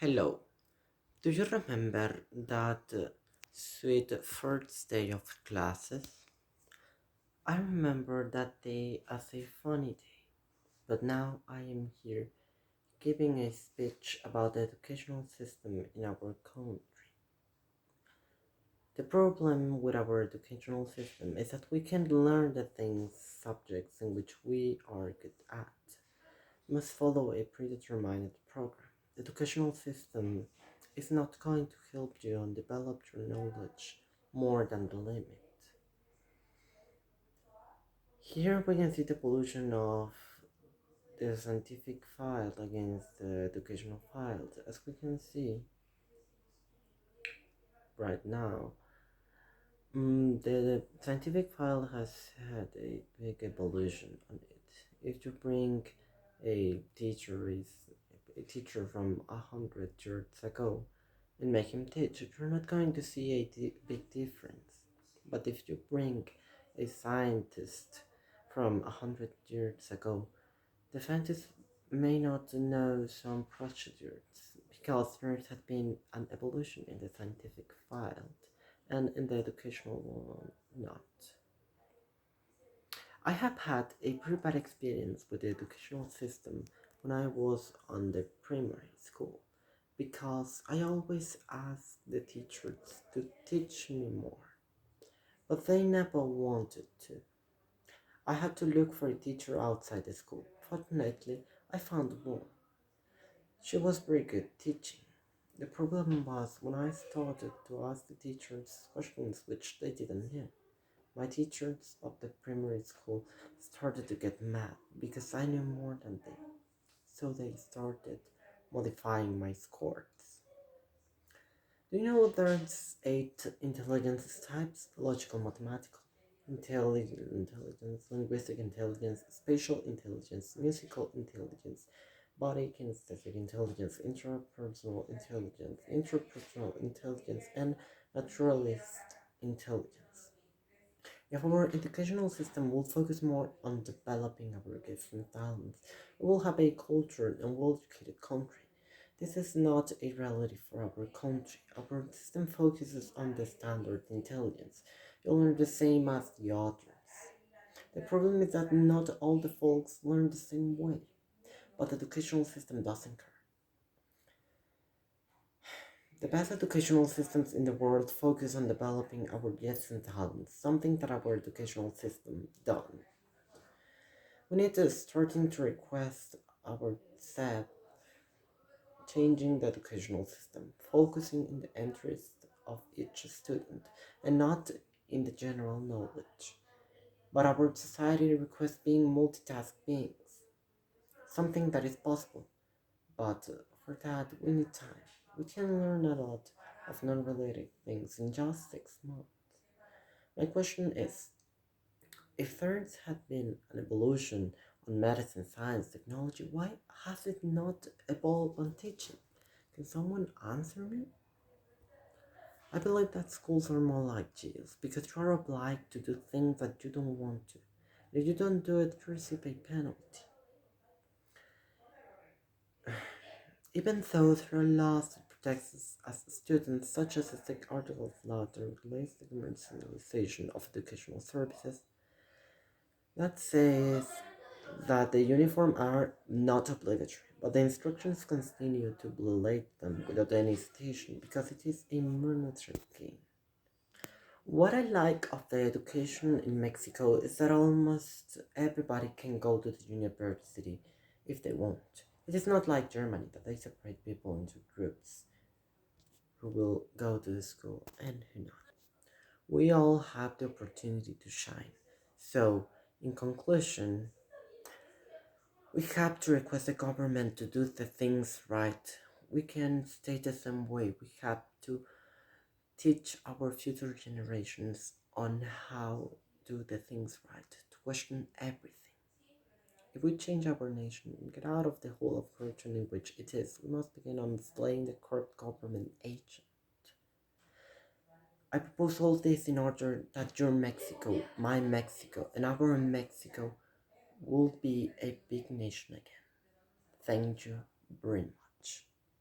Hello. Do you remember that sweet first day of classes? I remember that day as a funny day, but now I am here giving a speech about the educational system in our country. The problem with our educational system is that we can't learn the things, subjects in which we are good at. We must follow a predetermined program. The educational system is not going to help you and develop your knowledge more than the limit. Here we can see the evolution of the scientific file against the educational file. As we can see right now, the scientific file has had a big evolution on it. If you bring a teacher is a teacher from 100 years ago and make him teach, you're not going to see a big difference. But if you bring a scientist from 100 years ago, the scientist may not know some procedures because there has been an evolution in the scientific field and in the educational one not. I have had a pretty bad experience with the educational system when I was on the primary school because I always asked the teachers to teach me more, but they never wanted to. I had to look for a teacher outside the school. Fortunately, I found one. She was very good teaching. The problem was when I started to ask the teachers questions which they didn't know. My teachers of the primary school started to get mad because I knew more than them. So they started modifying my scores. Do you know there's 8 intelligence types? Logical, mathematical, intelligence, linguistic intelligence, spatial intelligence, musical intelligence, body kinesthetic intelligence, interpersonal intelligence, and naturalist intelligence. If our educational system will focus more on developing our gifts and talents, we will have a cultured and well-educated country. This is not a reality for our country. Our system focuses on the standard intelligence. You learn the same as the others. The problem is that not all the folks learn the same way, but the educational system doesn't care. The best educational systems in the world focus on developing our gifts and talents, something that our educational system doesn't. We need to starting to request our self changing the educational system, focusing in the interest of each student and not in the general knowledge. But our society requests being multitask beings, something that is possible, but for that we need time. We can learn a lot of non-related things in just 6 months. My question is, if there had been an evolution on medicine, science, technology, why has it not evolved on teaching? Can someone answer me? I believe that schools are more like jails because you are obliged to do things that you don't want to. If you don't do it, you receive a penalty. Even though there are laws that protect us as students, such as the State Article of Law that regulates the commercialization of educational services, that says that the uniform are not obligatory, but the instructions continue to violate them without any citation because it is a monetary gain. What I like of the education in Mexico is that almost everybody can go to the university if they want. It is not like Germany that they separate people into groups who will go to the school and who not. We all have the opportunity to shine. So, in conclusion, we have to request the government to do the things right. We can stay the same way. We have to teach our future generations on how to do the things right, to question everything. If we change our nation and get out of the hole of corruption in which it is, we must begin on slaying the corrupt government agent. I propose all this in order that your Mexico, my Mexico, and our Mexico will be a big nation again. Thank you very much.